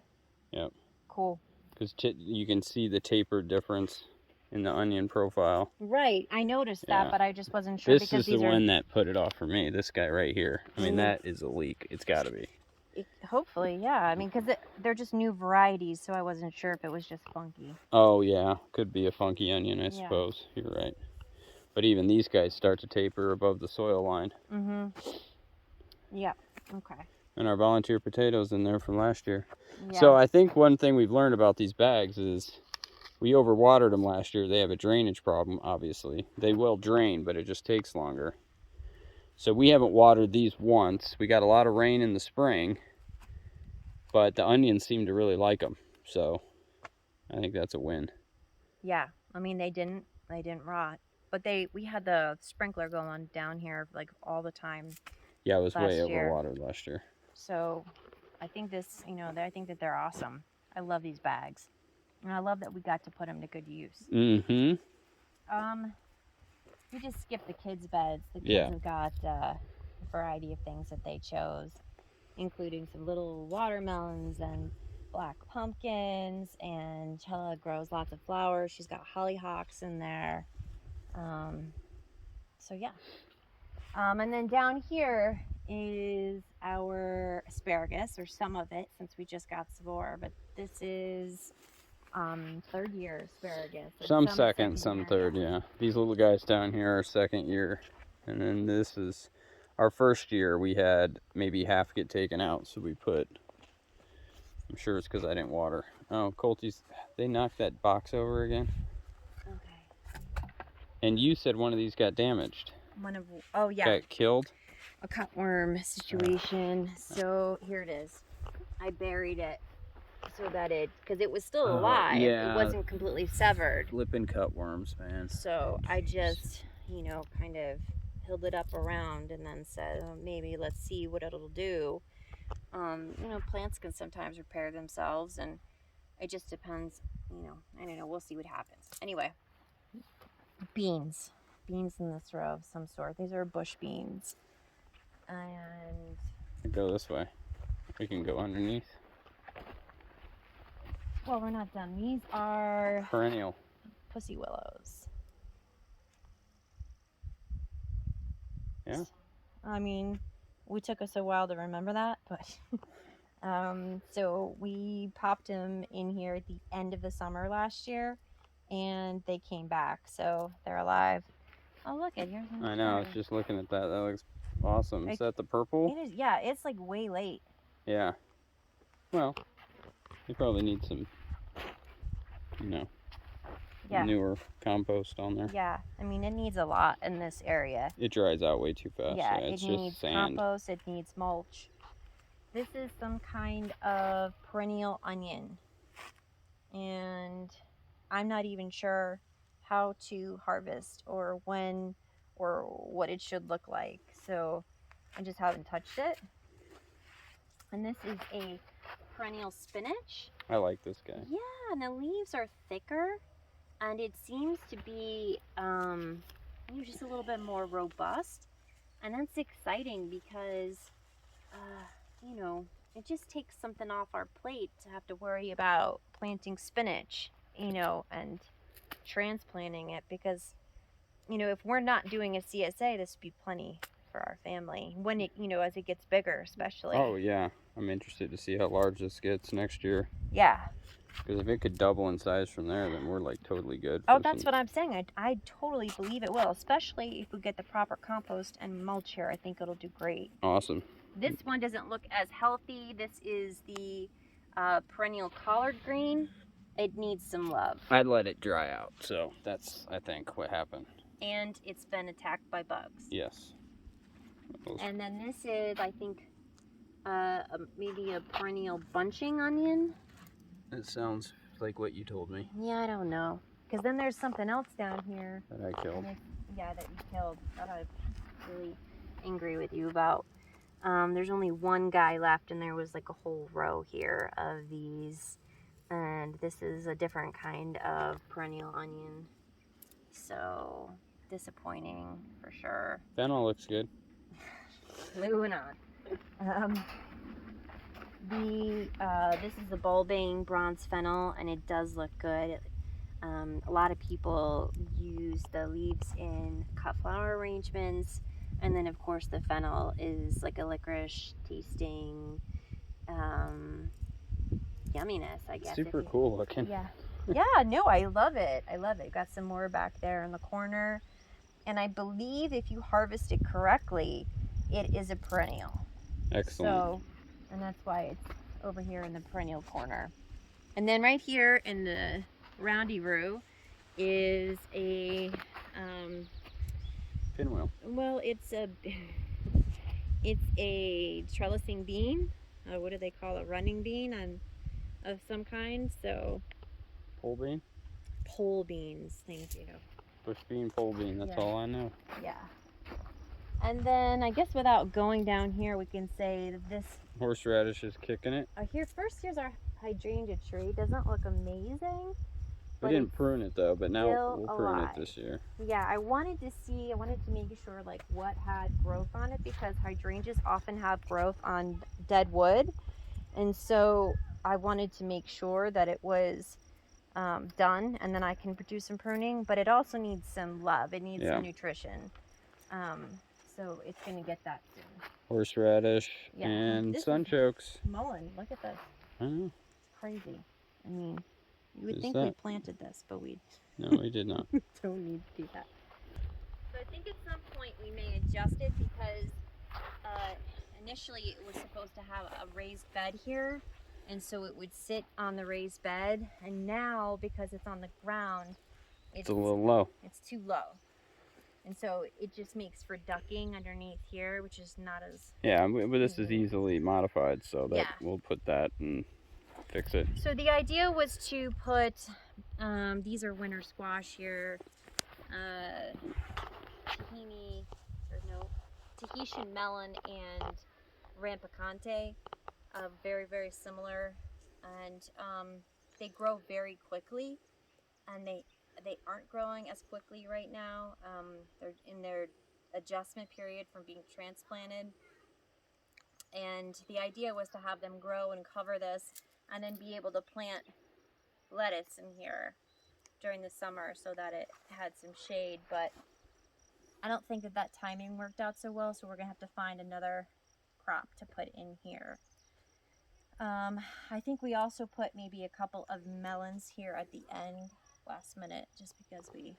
Yep. Cool. Because you can see the taper difference in the onion profile. Right. I noticed Yeah. that, but I just wasn't sure This because is the one that put it off for me. This guy right here. I mean, that is a leek. It's got to be. Hopefully, yeah. I mean, because they're just new varieties, so I wasn't sure if it was just funky. Oh, yeah. Could be a funky onion, I suppose. You're right. But even these guys start to taper above the soil line. Mm-hmm. Yeah. Okay. And our volunteer potatoes in there from last year. Yeah. So I think one thing we've learned about these bags is we overwatered them last year. They have a drainage problem, obviously. They will drain, but it just takes longer. So we haven't watered these once. We got a lot of rain in the spring, but the onions seem to really like them. So I think that's a win. Yeah. I mean, they didn't rot, but we had the sprinkler going down here like all the time. Yeah, it was way overwatered last year. So I think I think that they're awesome. I love these bags. And I love that we got to put them to good use. Mm-hmm. We just skipped the kids' beds. The kids have got a variety of things that they chose, including some little watermelons and black pumpkins, and Chella grows lots of flowers. She's got hollyhocks in there. So yeah. And then down here is our asparagus, or some of it, since we just got some more. But this is third year asparagus. Some second, some third, yeah. These little guys down here are second year. And then this is our first year. We had maybe half get taken out, so we put, I'm sure it's because I didn't water. Oh, Colty's, they knocked that box over again. Okay. And you said one of these got damaged. Oh yeah. Got killed? A cutworm situation. So here it is. I buried it so that because it was still alive. Yeah. It wasn't completely severed. Flipping cutworms, man. So I just, kind of held it up around and then said, maybe let's see what it'll do. Plants can sometimes repair themselves, and it just depends, I don't know, we'll see what happens. Anyway, beans in this row of some sort. These are bush beans. And go this way. We can go underneath. Well, we're not done. These are perennial pussy willows. Yeah. I mean, we took us a while to remember that, but so we popped them in here at the end of the summer last year, and they came back, so they're alive. Oh, look at here's one. I know. I was just looking at that. That looks awesome. Is that the purple? It is. Yeah, it's like way late. Yeah. Well, you probably need some, newer compost on there. Yeah, I mean, it needs a lot in this area. It dries out way too fast. Yeah, it's it just needs sand. compost, it needs mulch. This is some kind of perennial onion. And I'm not even sure how to harvest or when or what it should look like. So I just haven't touched it. And this is a perennial spinach. I like this guy. Yeah, and the leaves are thicker, and it seems to be just a little bit more robust. And that's exciting because, it just takes something off our plate to have to worry about planting spinach, and transplanting it, because, if we're not doing a CSA, this would be plenty for our family when it, as it gets bigger, especially. Oh, yeah. I'm interested to see how large this gets next year. Yeah. Because if it could double in size from there, then we're like totally good. Oh, that's what I'm saying. I totally believe it will, especially if we get the proper compost and mulch here. I think it'll do great. Awesome. This one doesn't look as healthy. This is the perennial collard green. It needs some love. I'd let it dry out. So that's, I think, what happened. And it's been attacked by bugs. Yes. And then this is, I think, maybe a perennial bunching onion. It sounds like what you told me. Yeah, I don't know. Because then there's something else down here. That I killed. Yeah, that you killed. That I'm really angry with you about. There's only one guy left, and there was like a whole row here of these. And this is a different kind of perennial onion. So, disappointing for sure. Fennel looks good. Moving on. This is a bulbing bronze fennel, and it does look good. A lot of people use the leaves in cut flower arrangements, and then of course the fennel is like a licorice tasting yumminess, I guess. Super cool looking. Yeah. Yeah, no, I love it. I love it. Got some more back there in the corner. And I believe if you harvest it correctly, it is a perennial. Excellent. So, and that's why it's over here in the perennial corner. And then right here in the roundy row is a Pinwheel. well, it's a trellising bean. What do they call it? Running bean of some kind. So Pole bean? pole beans, thank you. Bush bean, pole bean, that's all I know. Yeah. And then I guess without going down here, we can say that this Horseradish is kicking it. here's our hydrangea tree. Doesn't look amazing. We didn't prune it though, but now we'll prune it alive. this year. Yeah, I wanted to make sure like what had growth on it, because hydrangeas often have growth on dead wood. And so I wanted to make sure that it was done, and then I can produce some pruning, but it also needs some love. It needs some nutrition. So it's going to get that soon. Horseradish and sunchokes. Mullen, look at this. I know. It's crazy. I mean, you would think we planted this, but we No, we did not. don't need to do that. So I think at some point we may adjust it, because initially it was supposed to have a raised bed here, and so it would sit on the raised bed, and now because it's on the ground, It's a little low. It's too low. And so it just makes for ducking underneath here, which is not as... Yeah, but this is easily modified, so that we'll put that and fix it. So the idea was to put, these are winter squash here, Tahitian melon and rampicante, very, very similar, and they grow very quickly, and they aren't growing as quickly right now. They're in their adjustment period from being transplanted, and the idea was to have them grow and cover this, and then be able to plant lettuce in here during the summer so that it had some shade. But I don't think that timing worked out so well, so we're gonna have to find another crop to put in here. I think we also put maybe a couple of melons here at the end last minute, just because we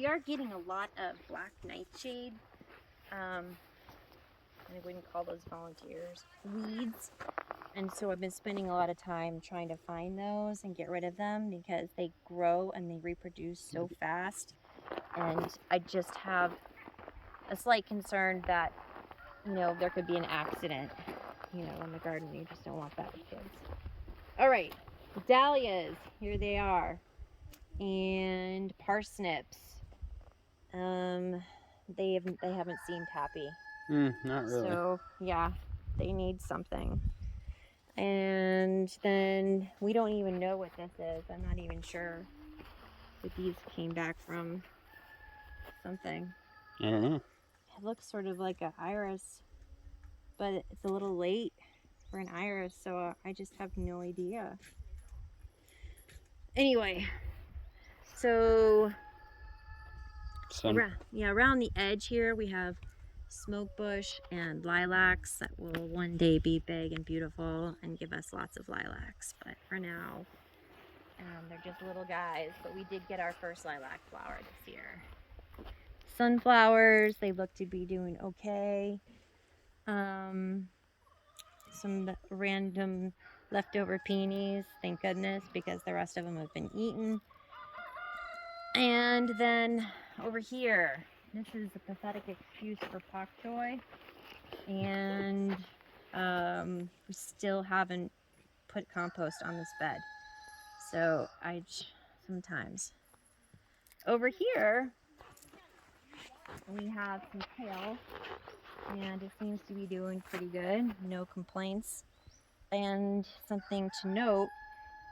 are getting a lot of black nightshade. I wouldn't call those volunteers, weeds. And so I've been spending a lot of time trying to find those and get rid of them, because they grow and they reproduce so fast. And I just have a slight concern that, there could be an accident, in the garden. You just don't want that with kids. All right, dahlias, here they are. And parsnips. They haven't seemed happy. Not really. So, yeah, they need something. And then we don't even know what this is. I'm not even sure if these came back from something. I don't know. It looks sort of like an iris, but it's a little late for an iris, so I just have no idea. Anyway, so around the edge here we have smoke bush and lilacs that will one day be big and beautiful and give us lots of lilacs. But for now, they're just little guys. But we did get our first lilac flower this year. Sunflowers, they look to be doing okay. Some random leftover peonies, thank goodness, because the rest of them have been eaten. And then over here, this is a pathetic excuse for pak choi, and we still haven't put compost on this bed. So sometimes. Over here, we have some kale, and it seems to be doing pretty good. No complaints. And something to note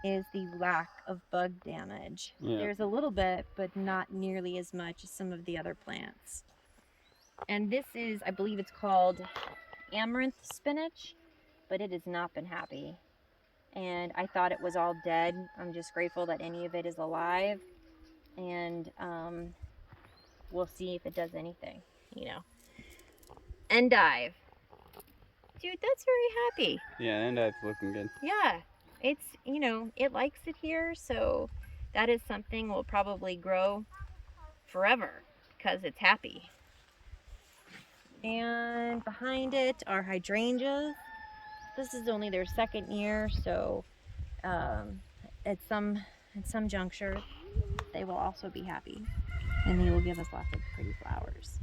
is the lack of bug damage. Yeah. There's a little bit, but not nearly as much as some of the other plants. And this is, I believe it's called amaranth spinach, but it has not been happy. And I thought it was all dead. I'm just grateful that any of it is alive. And we'll see if it does anything, you know. Endive. Dude, that's very happy. Yeah, endive's looking good. Yeah, it's, you know, it likes it here, so that is something will probably grow forever because it's happy. And behind it are hydrangeas. This is only their second year, so at some juncture they will also be happy, and they will give us lots of pretty flowers.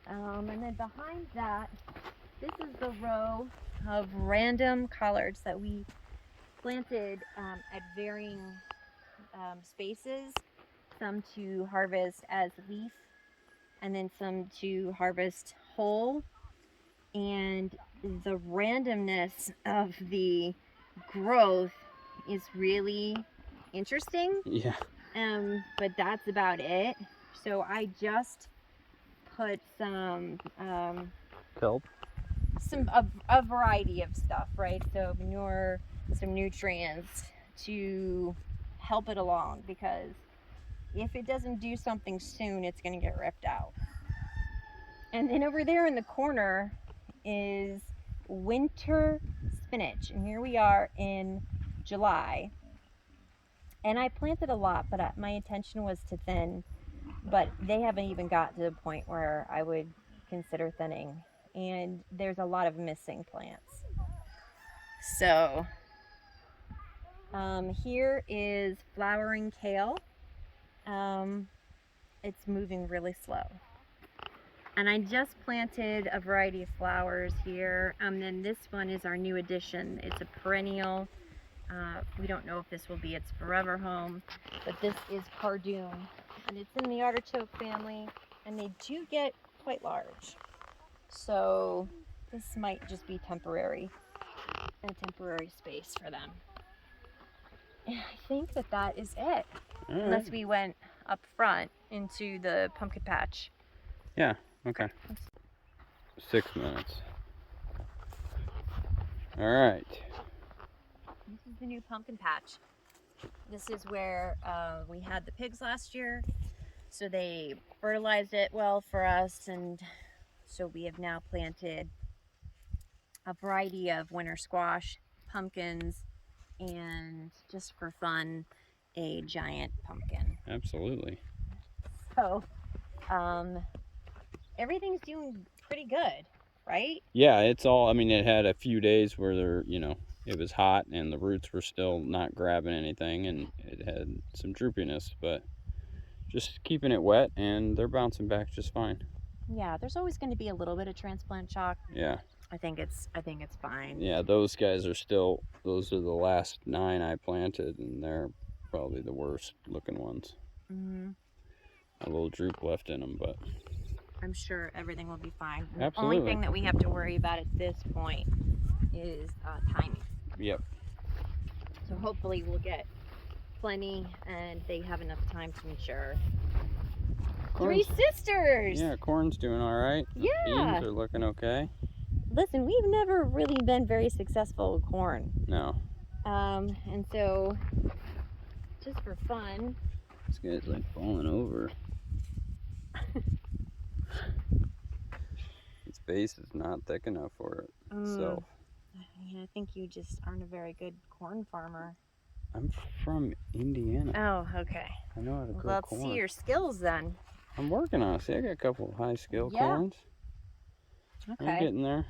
And then behind that, this is the row of random collards that we planted at varying spaces. Some to harvest as leaf, and then some to harvest whole. And the randomness of the growth is really interesting. Yeah. But that's about it. So I just put some Kelp. a variety of stuff, right? So manure, some nutrients to help it along, because if it doesn't do something soon, it's going to get ripped out. And then over there in the corner is winter spinach, and here we are in July, and I planted a lot, but my intention was to thin, but they haven't even got to the point where I would consider thinning, and there's a lot of missing plants. So here is flowering kale. It's moving really slow. And I just planted a variety of flowers here. Then this one is our new addition. It's a perennial. We don't know if this will be its forever home, but this is cardoon, and it's in the artichoke family, and they do get quite large. So this might just be temporary, a temporary space for them. And I think that is it. All right. Unless we went up front into the pumpkin patch. Yeah, okay. 6 minutes. All right. This is the new pumpkin patch. This is where we had the pigs last year. So they fertilized it well for us, and so we have now planted a variety of winter squash, pumpkins, and just for fun, a giant pumpkin. Absolutely. So everything's doing pretty good, right? Yeah, it's all, I mean, it had a few days where there, you know, it was hot and the roots were still not grabbing anything, and it had some droopiness, but just keeping it wet and they're bouncing back just fine. Yeah, there's always going to be a little bit of transplant shock. Yeah. I think it's fine. Yeah, those guys are still, those are the last 9 I planted, and they're probably the worst looking ones. Mm-hmm. A little droop left in them, but I'm sure everything will be fine. Absolutely. The only thing that we have to worry about at this point is timing. Yep. So hopefully we'll get plenty and they have enough time to mature. Corn's, 3 sisters! yeah, corn's doing all right. Yeah. Beans are looking okay. Listen, we've never really been very successful with corn. No. And so, just for fun. This guy's like falling over. Its base is not thick enough for it. So. I think you just aren't a very good corn farmer. I'm from Indiana. Oh, okay. I know how to grow Let's corn. see your skills then. I'm working on it. See, I got a couple of high skill Yeah. corns. Okay. I'm getting there.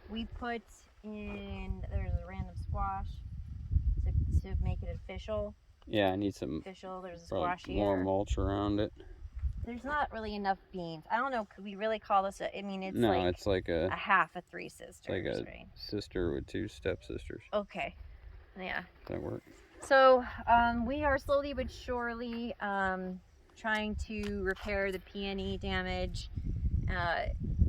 We put in, there's a random squash to make it official. Yeah, I need some There's a probably squash more here. mulch around it. There's not really enough beans. I don't know, could we really call this I mean, it's It's like a half of 3 sisters, like a right? sister with 2 stepsisters. Okay. Yeah. Does that work? So we are slowly but surely trying to repair the peony damage.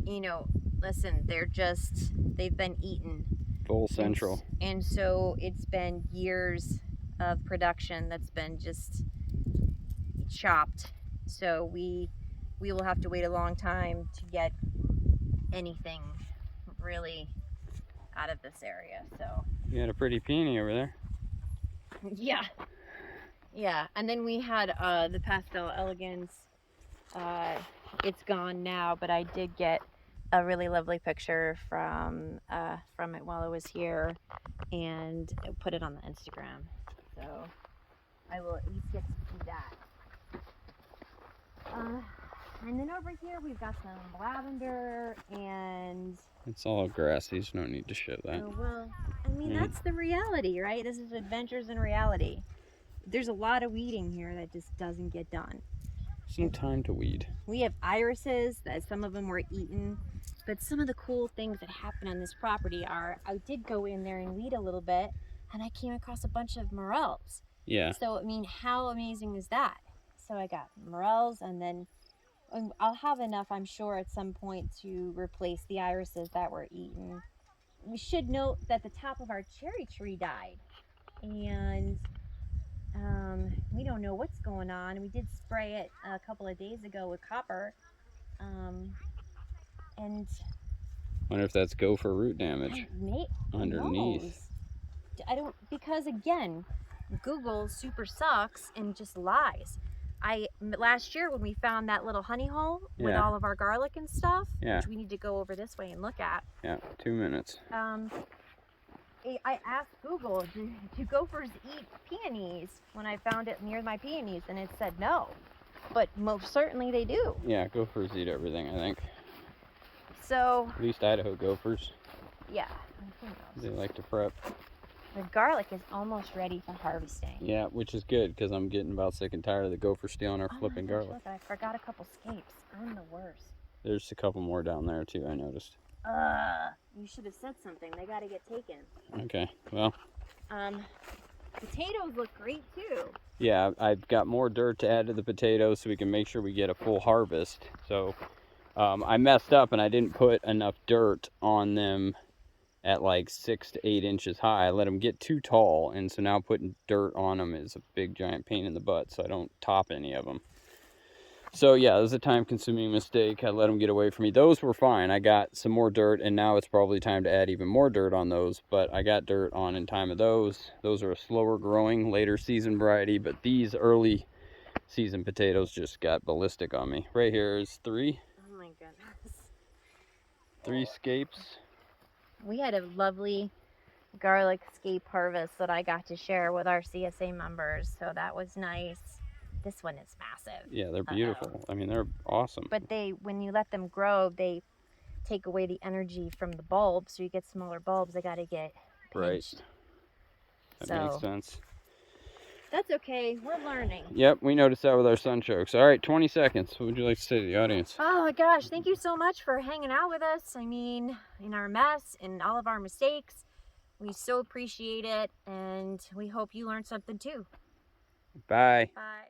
You know, listen, they've been eaten. Full central. And so it's been years of production that's been just chopped. So we will have to wait a long time to get anything really out of this area. So You had a pretty peony over there. yeah. Yeah, and then we had the pastel elegance. It's gone now, but I did get a really lovely picture from it while I was here, and put it on the Instagram. So I will at least get to see that. And then over here we've got some lavender, and It's all grassy, so no need to show that. well, I mean, that's the reality, right? This is adventures in reality. There's a lot of weeding here that just doesn't get done. There's no time to weed. We have irises that some of them were eaten, but some of the cool things that happen on this property are, I did go in there and weed a little bit, and I came across a bunch of morels. Yeah. So, I mean, how amazing is that? So I got morels, and then I'll have enough, I'm sure, at some point to replace the irises that were eaten. We should note that the top of our cherry tree died, and we don't know what's going on. We did spray it a couple of days ago with copper, and Wonder if that's gopher root damage underneath. I don't, because again, Google super sucks and just lies. Last year when we found that little honey hole with all of our garlic and stuff, which we need to go over this way and look at. Yeah, 2 minutes. I asked Google, do gophers eat peonies, when I found it near my peonies, and it said no, but most certainly they do. Yeah, gophers eat everything, I think. So at least Idaho gophers. Yeah, They like to prep. The garlic is almost ready for harvesting. Yeah, which is good because I'm getting about sick and tired of the gopher stealing our flipping garlic. Look, I forgot a couple scapes. I'm the worst. There's a couple more down there too, I noticed. You should have said something. They got to get taken. Okay, well. Potatoes look great too. Yeah, I've got more dirt to add to the potatoes so we can make sure we get a full harvest. So I messed up and I didn't put enough dirt on them at like 6 to 8 inches high. I let them get too tall, and so now putting dirt on them is a big giant pain in the butt, so I don't top any of them. So yeah, it was a time-consuming mistake. I let them get away from me. Those were fine. I got some more dirt, and now it's probably time to add even more dirt on those, but I got dirt on in time of those. Those are a slower growing, later season variety, but these early season potatoes just got ballistic on me. Right here is 3. Oh my goodness. 3 scapes. We had a lovely garlic scape harvest that I got to share with our CSA members, so that was nice. This one is massive. Yeah, they're beautiful. I mean, they're awesome. But when you let them grow, they take away the energy from the bulbs, so you get smaller bulbs. They got to get pinched. Right. That makes sense. That's okay. We're learning. Yep, we noticed that with our sunchokes. All right, 20 seconds. What would you like to say to the audience? Oh my gosh, thank you so much for hanging out with us. I mean, in our mess, in all of our mistakes, we so appreciate it, and we hope you learned something too. Bye. Bye.